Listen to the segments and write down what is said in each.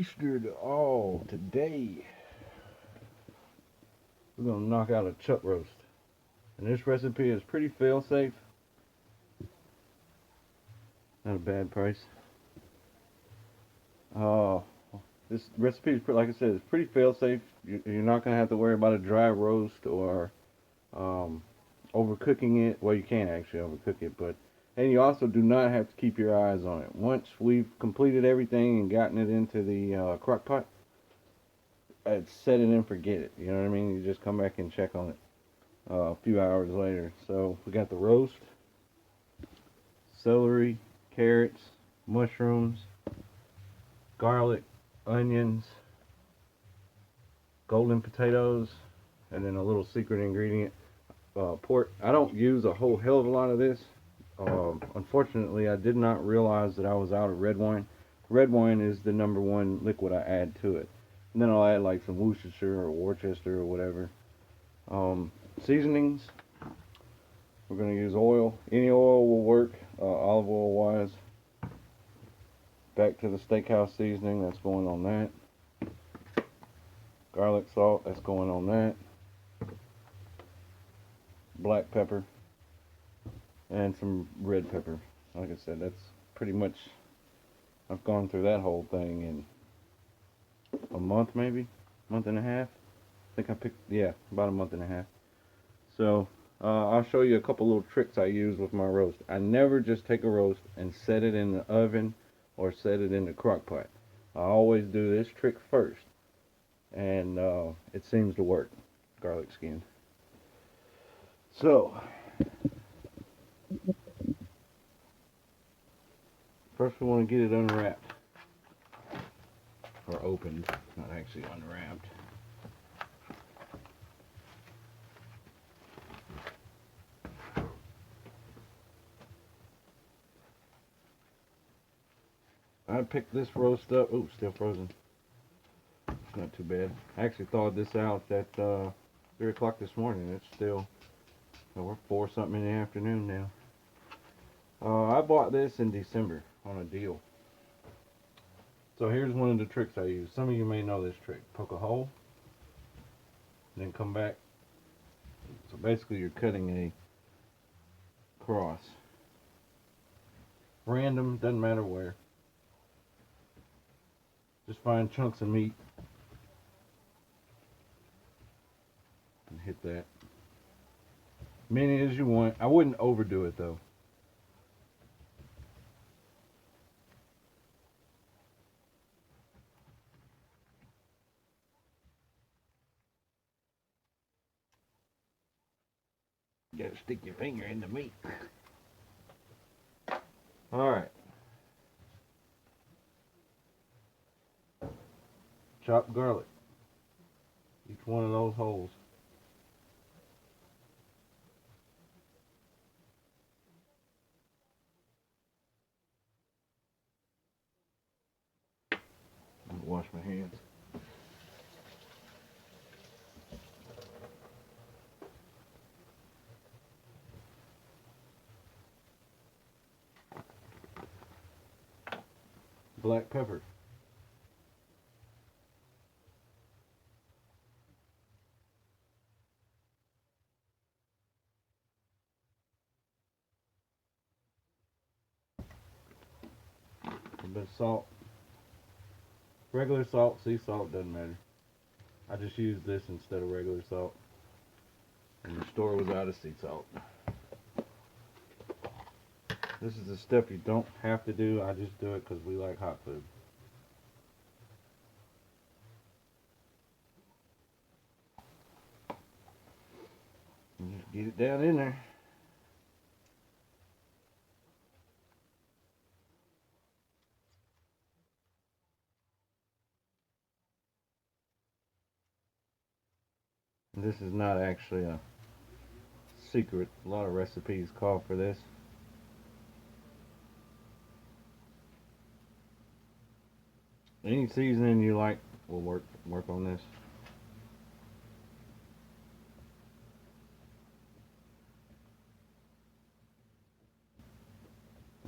feasted all today. We're gonna knock out a chuck roast, and this recipe is pretty fail-safe. Not a bad price. Uh, this recipe is like I said, it's pretty fail-safe. You're not gonna have to worry about a dry roast or um, overcooking it. Well, you can actually overcook it, but and you also do not have to keep your eyes on it. Once we've completed everything and gotten it into the crock pot, set it and forget it. You know what I mean? You just come back and check on it a few hours later. So we got the roast, celery, carrots, mushrooms, garlic, onions, golden potatoes, and then a little secret ingredient, pork. I don't use a whole hell of a lot of this. Unfortunately, I did not realize that I was out of red wine. Red wine is the number one liquid I add to it. And then I'll add like some Worcestershire or Worcester or whatever. Seasonings. We're going to use oil. Any oil will work, olive oil wise. Back to the steakhouse seasoning, that's going on that. Garlic salt, that's going on that. Black pepper. And some red pepper. Like I said, that's pretty much, I've gone through that whole thing in a month maybe, month and a half. I think I picked, yeah, about a month and a half. So I'll show you a couple little tricks I use with my roast. I never just take a roast and set it in the oven or set it in the crock pot. I always do this trick first, and it seems to work. Garlic skin. So first we want to get it unwrapped, or opened, not actually unwrapped. I picked this roast up. Ooh, still frozen. It's not too bad. I actually thawed this out at 3 o'clock this morning. It's still, we're 4 something in the afternoon now. I bought this in December on a deal. So here's one of the tricks I use. Some of you may know this trick. Poke a hole, then come back. So basically you're cutting a cross. Random, doesn't matter where. Just find chunks of meat and hit that. Many as you want. I wouldn't overdo it though. You gotta stick your finger in the meat. Alright. Chopped garlic. Each one of those holes. I'm gonna wash my hands. Black pepper. A bit of salt. Regular salt, sea salt, doesn't matter. I just used this instead of regular salt. And the store was out of sea salt. This is the stuff you don't have to do. I just do it because we like hot food. And just get it down in there. And this is not actually a secret. A lot of recipes call for this. Any seasoning you like will work on this.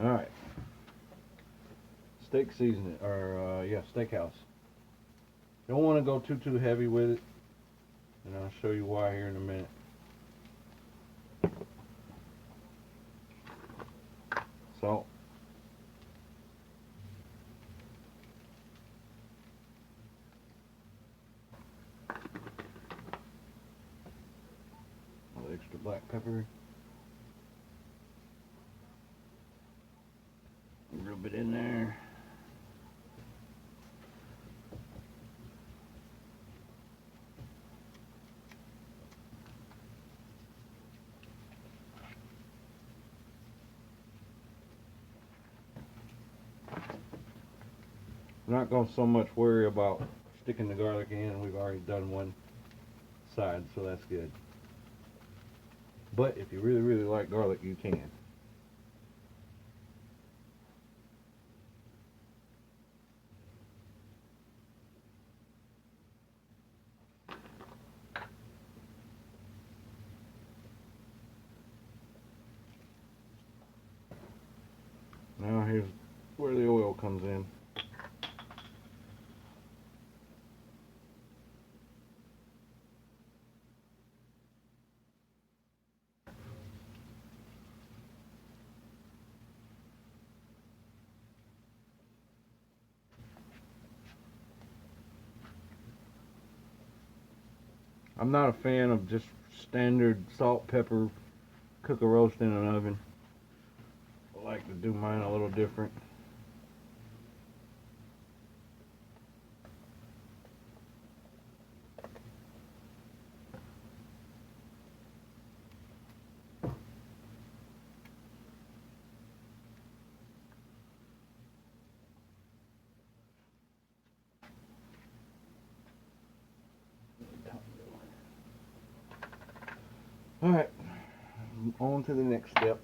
All right, steak seasoning, or yeah, steakhouse. Don't want to go too heavy with it, and I'll show you why here in a minute. Salt. A little extra black pepper. Rub it in there. I'm not going to so much worry about sticking the garlic in. We've already done one side, so that's good. But if you really like garlic, you can. Now here's where the oil comes in. I'm not a fan of just standard salt, pepper, cook a roast in an oven. I like to do mine a little different. Alright, on to the next step.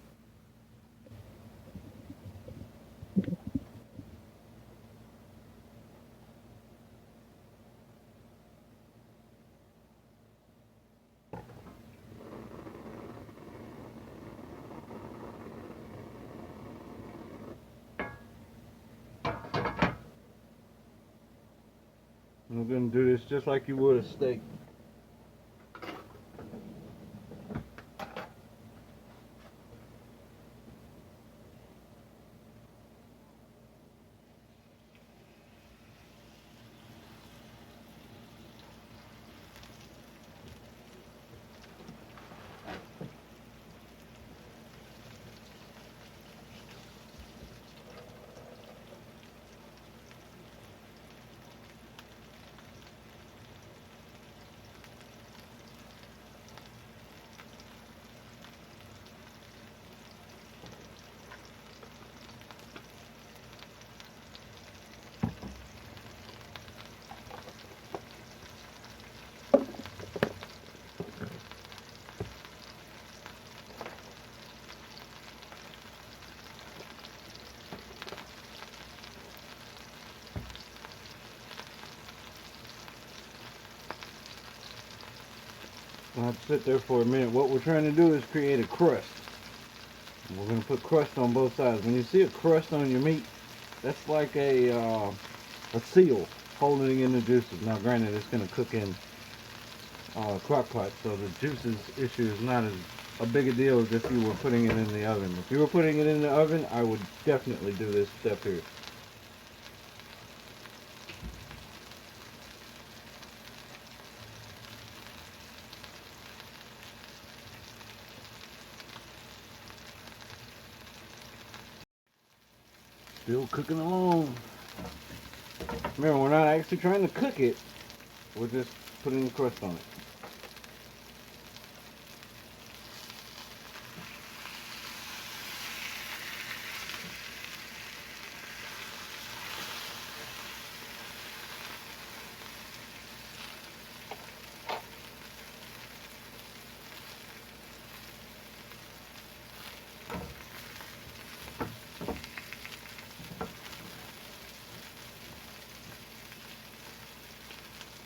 We're going to do this just like you would a steak. I'll have to sit there for a minute. What we're trying to do is create a crust. And we're going to put crust on both sides. When you see a crust on your meat, that's like a seal holding in the juices. Now granted, it's going to cook in Crock-Pot, so the juices issue is not as a big a deal as if you were putting it in the oven. If you were putting it in the oven, I would definitely do this step here. Still cooking along. Remember, we're not actually trying to cook it. We're just putting the crust on it.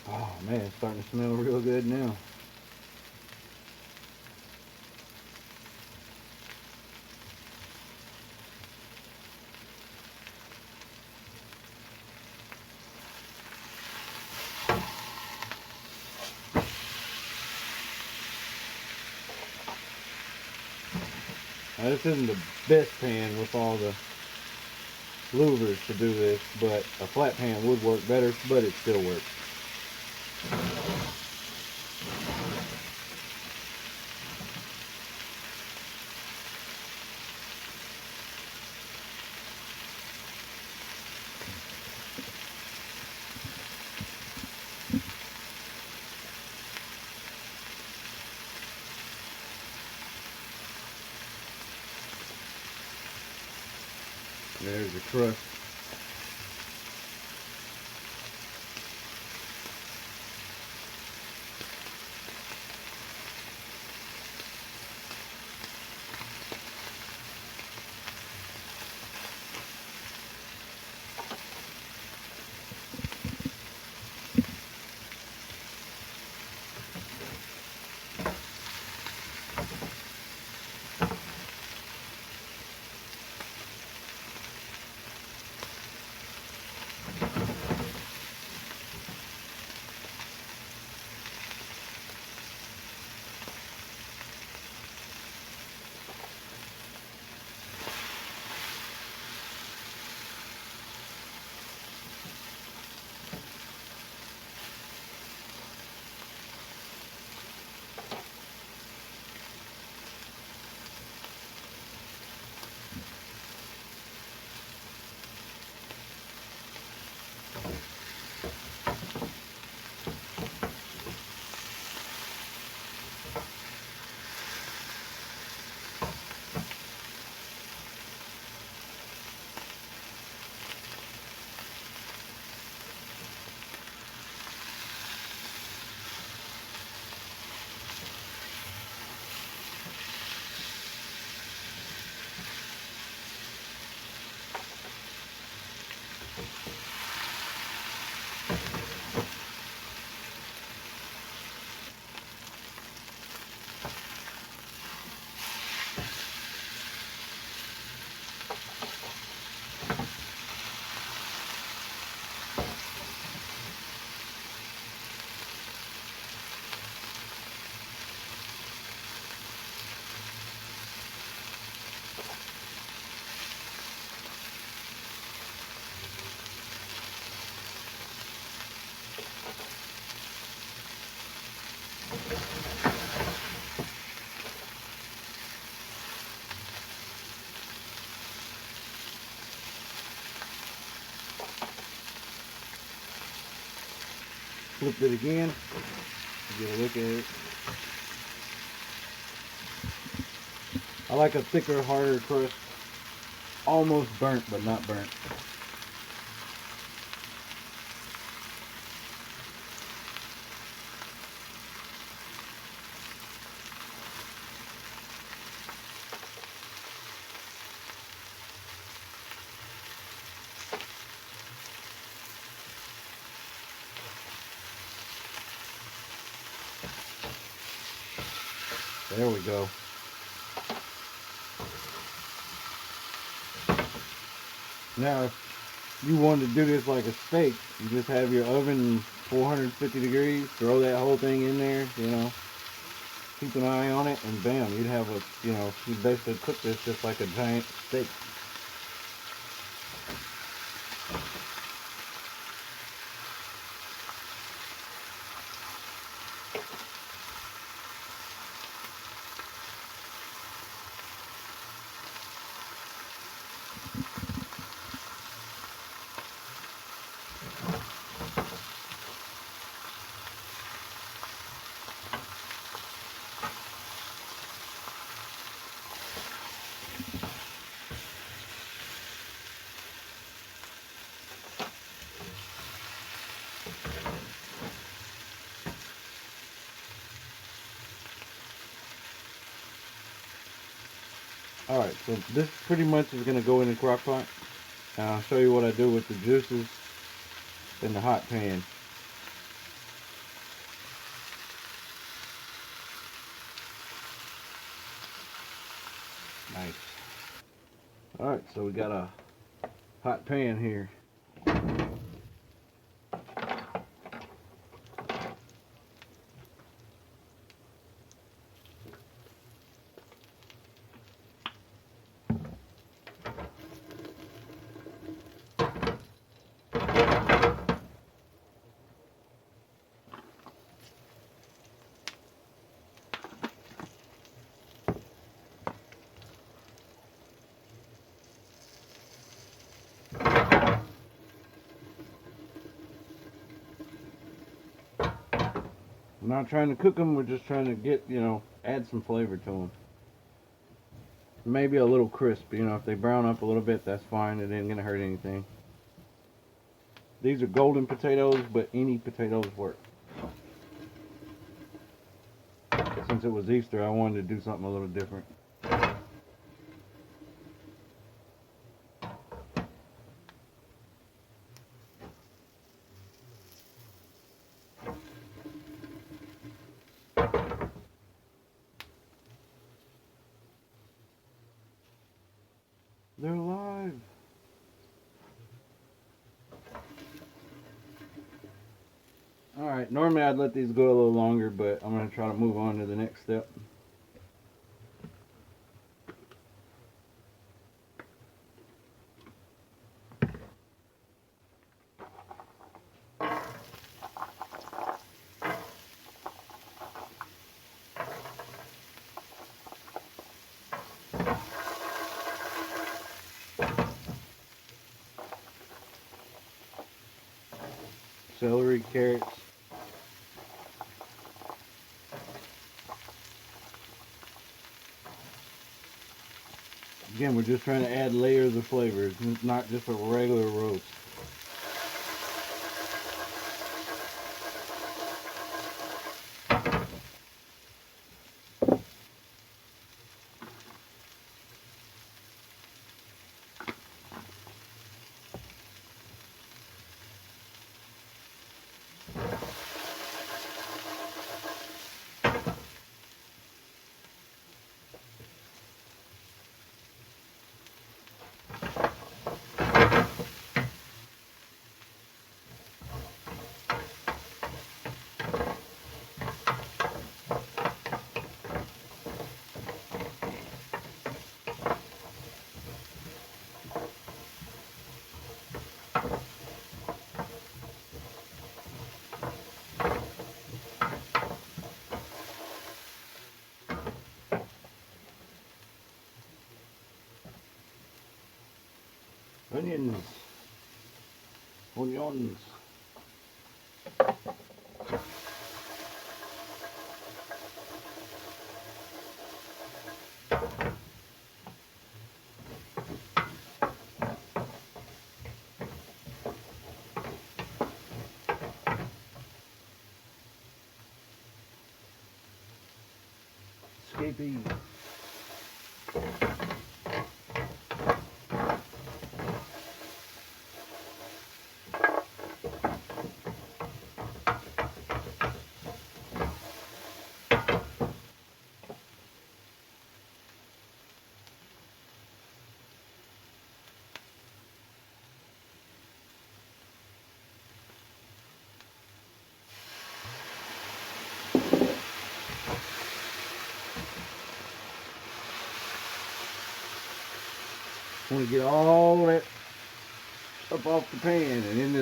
Oh man, it's starting to smell real good now. Now, this isn't the best pan with all the louvers to do this, but a flat pan would work better, but it still works. There's the crust. Flip it again, get a look at it. I like a thicker, harder crust. Almost burnt, but not burnt. There we go. Now, if you wanted to do this like a steak, you just have your oven 450 degrees, throw that whole thing in there, you know, keep an eye on it, and bam, you'd have a, you know, you basically cook this just like a giant steak. Alright, so this pretty much is going to go in the crock pot. And I'll show you what I do with the juices in the hot pan. Nice. Alright, so we got a hot pan here. I'm not trying to cook them. We're just trying to get, add some flavor to them. Maybe a little crisp. If they brown up a little bit, that's fine. It ain't gonna hurt anything. These are golden potatoes, but any potatoes work. Since it was Easter, I wanted to do something a little different. They're alive. Alright, normally I'd let these go a little longer, but I'm going to try to move on to the next step. Celery, carrots. Again, we're just trying to add layers of flavor. It's not just a regular roast. Onions. Onions. Escapee. Want to get all that up off the pan and into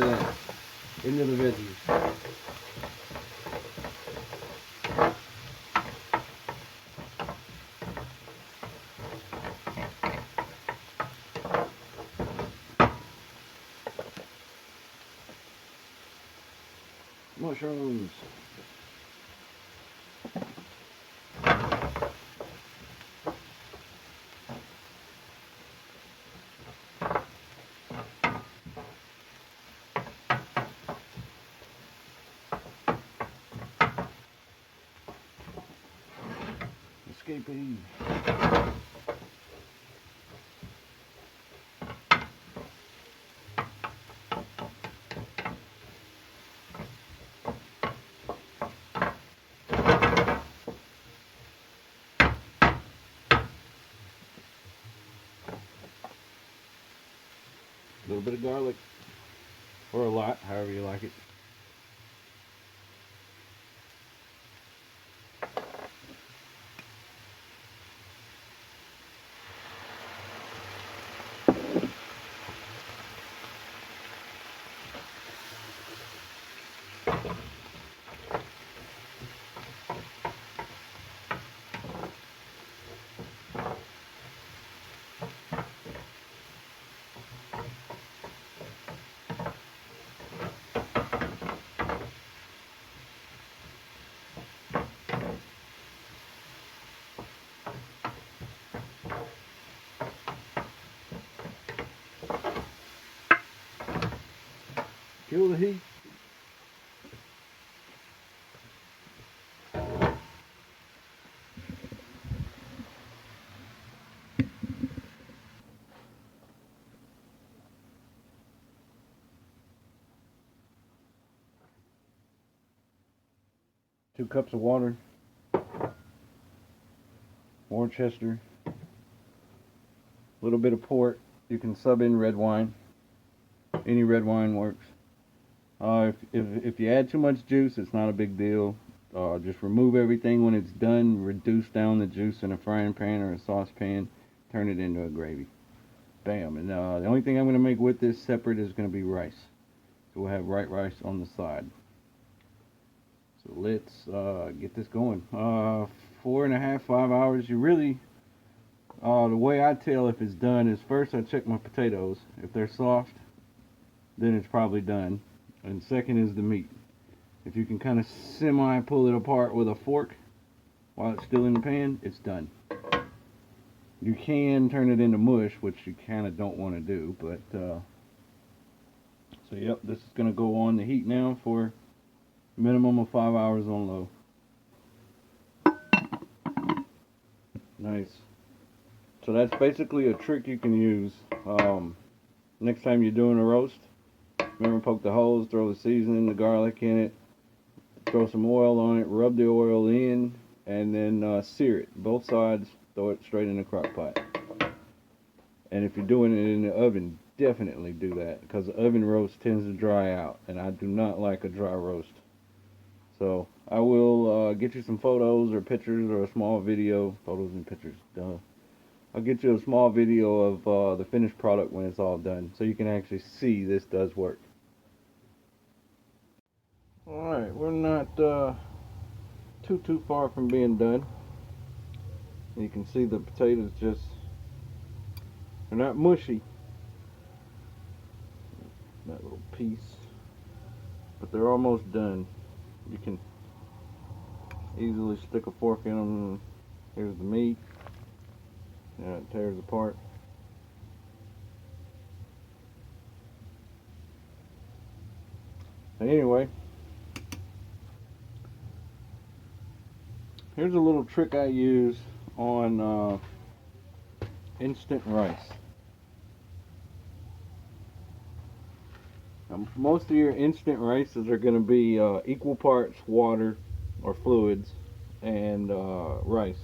the veggies. Mushrooms. Escapee. A little bit of garlic, or a lot, however you like it. Kill the heat. Two cups of water, Worcester, a little bit of port. You can sub in red wine. Any red wine works. If you add too much juice, it's not a big deal. Just remove everything when it's done. Reduce down the juice in a frying pan or a saucepan. Turn it into a gravy. Bam. And the only thing I'm going to make with this separate is going to be rice. So we'll have white rice on the side. So let's get this going. 4.5, 5 hours. You really, the way I tell if it's done is first I check my potatoes. If they're soft, then it's probably done. And second is the meat. If you can kind of semi pull it apart with a fork while it's still in the pan, it's done. You can turn it into mush, which you kind of don't want to do, but so yep, this is going to go on the heat now for minimum of 5 hours on low. Nice. So that's basically a trick you can use next time you're doing a roast. Remember, poke the holes, throw the seasoning, the garlic in it, throw some oil on it, rub the oil in, and then sear it. Both sides, throw it straight in the crock pot. And if you're doing it in the oven, definitely do that, because the oven roast tends to dry out, and I do not like a dry roast. So I will get you some photos or pictures or a small video. Photos and pictures, duh. I'll get you a small video of the finished product when it's all done, so you can actually see this does work. Alright, we're not too far from being done. You can see the potatoes just, they're not mushy. That little piece. But they're almost done. You can easily stick a fork in them. Here's the meat. Yeah, it tears apart. And anyway, here's a little trick I use on instant rice. Most of your instant rices are going to be equal parts water or fluids and rice.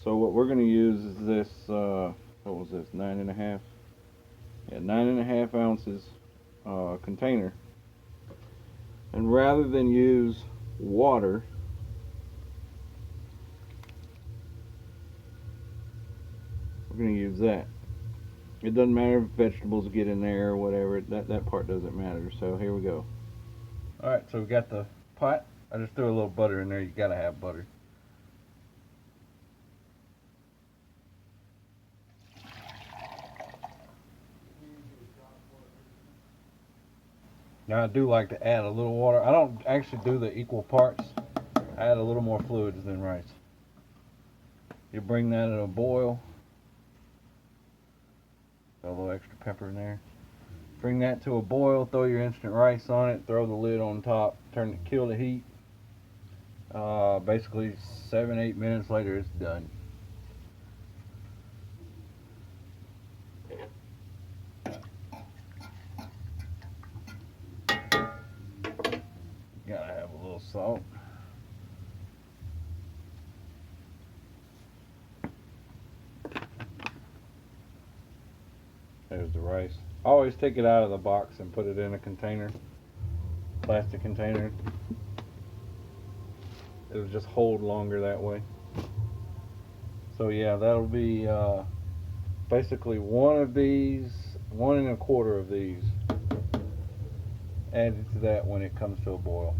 So what we're going to use is this, what was this, 9.5? Yeah, 9.5 ounces container. And rather than use water, we're going to use that. It doesn't matter if vegetables get in there or whatever, that part doesn't matter. So here we go. Alright, so we got the pot. I just threw a little butter in there. You gotta have butter. Now I do like to add a little water. I don't actually do the equal parts. I add a little more fluids than rice. You bring that at a boil. A little extra pepper in there. Bring that to a boil, throw your instant rice on it, throw the lid on top, kill the heat. Basically 7-8 minutes later it's done. Gotta have a little salt. There's the rice. I always take it out of the box and put it in a container, plastic container. It'll just hold longer that way. So yeah, that'll be basically one of these, 1 1/4 of these added to that when it comes to a boil.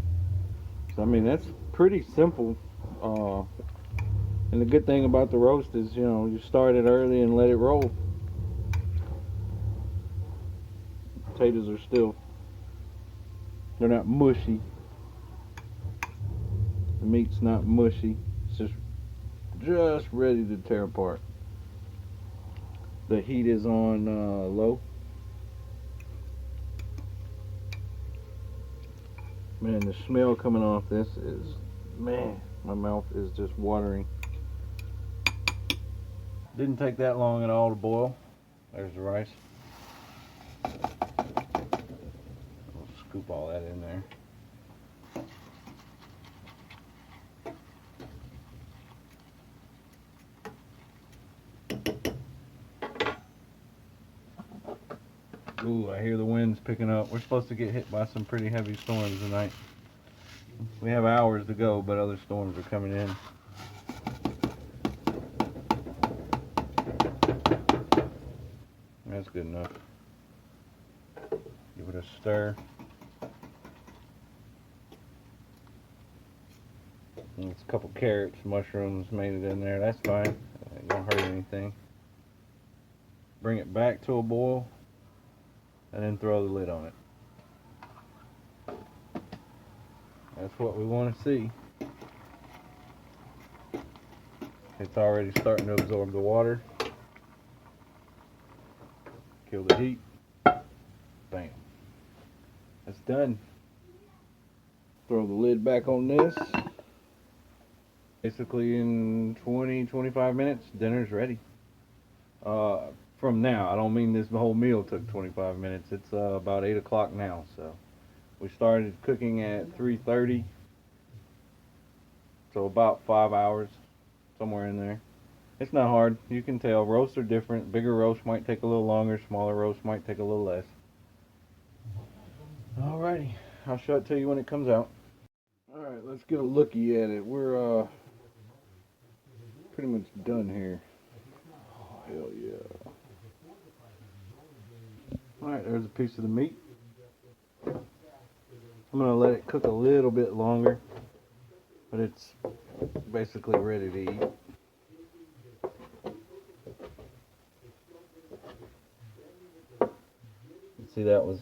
So I mean, that's pretty simple. And the good thing about the roast is, you know, you start it early and let it roll. Potatoes are still, they're not mushy. The meat's not mushy. It's just ready to tear apart. The heat is on low. Man, the smell coming off this is, man, my mouth is just watering. Didn't take that long at all to boil. There's the rice. We'll scoop all that in there. Ooh, I hear the winds picking up. We're supposed to get hit by some pretty heavy storms tonight. We have hours to go, but other storms are coming in. That's good enough. Give it a stir. And it's a couple carrots, mushrooms made it in there. That's fine. It don't hurt anything. Bring it back to a boil, and then throw the lid on it. That's what we want to see. It's already starting to absorb the water. Kill the heat. Bam. That's done. Throw the lid back on this. Basically in 20-25 minutes, dinner's ready. From now, I don't mean this whole meal took 25 minutes. It's about 8 o'clock now, so we started cooking at 3:30, so about 5 hours, somewhere in there. It's not hard. You can tell. Roasts are different. Bigger roast might take a little longer. Smaller roast might take a little less. Alrighty. I'll show it to you when it comes out. Alright, let's get a looky at it. We're pretty much done here. Oh, hell yeah. Alright, there's a piece of the meat. I'm going to let it cook a little bit longer, but it's basically ready to eat. See, that was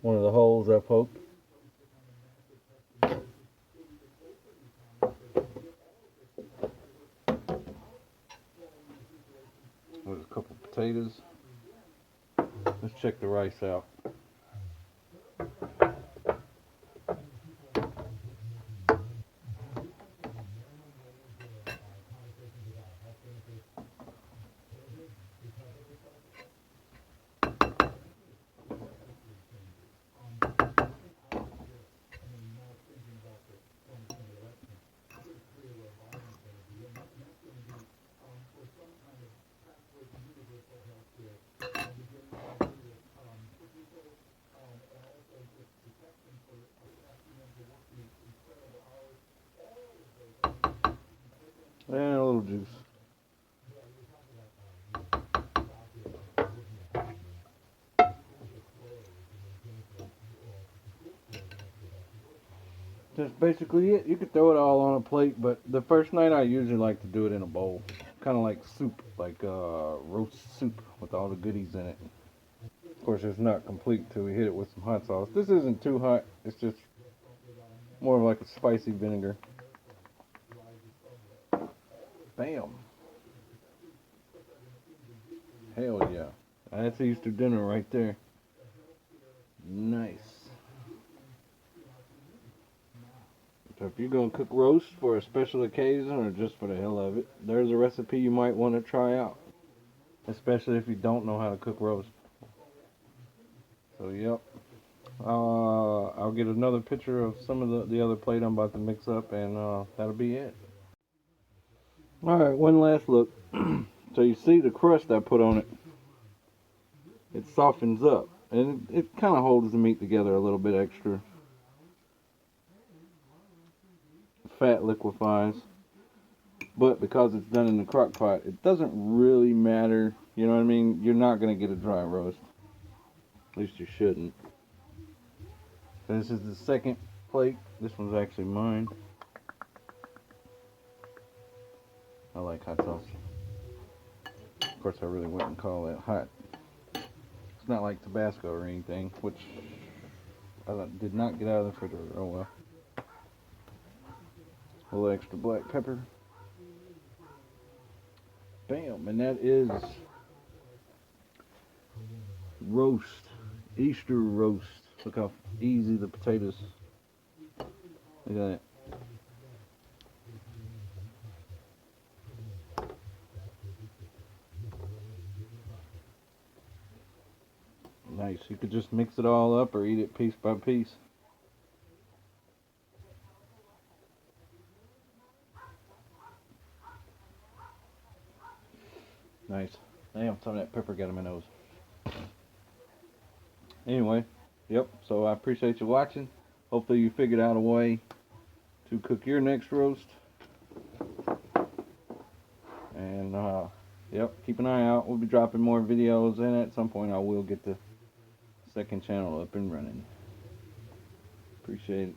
one of the holes I poked. There's a couple potatoes. Let's check the rice out. And a little juice. That's basically it. You could throw it all on a plate, but the first night I usually like to do it in a bowl. Kind of like soup, like roast soup with all the goodies in it. Of course, it's not complete till we hit it with some hot sauce. This isn't too hot. It's just more of like a spicy vinegar. Bam. Hell yeah. That's Easter dinner right there. Nice. So if you're going to cook roast for a special occasion or just for the hell of it, there's a recipe you might want to try out. Especially if you don't know how to cook roast. So, yep. I'll get another picture of some of the other plate I'm about to mix up, and that'll be it. Alright, one last look. So you see the crust I put on it. It softens up, and it kind of holds the meat together a little bit extra. Fat liquefies, but because it's done in the crock pot, it doesn't really matter. You know what I mean? You're not going to get a dry roast. At least you shouldn't. So this is the second plate. This one's actually mine. I like hot sauce. Of course, I really wouldn't call that hot. It's not like Tabasco or anything, which I did not get out of the refrigerator. Oh well. A little extra black pepper. Bam, and that is roast, Easter roast. Look how easy the potatoes. Look at that. Nice. You could just mix it all up or eat it piece by piece. Nice. Damn, some of that pepper got in my nose. Anyway, yep, so I appreciate you watching. Hopefully you figured out a way to cook your next roast. And, yep, keep an eye out. We'll be dropping more videos, and at some point I will get the second channel up and running. Appreciate it.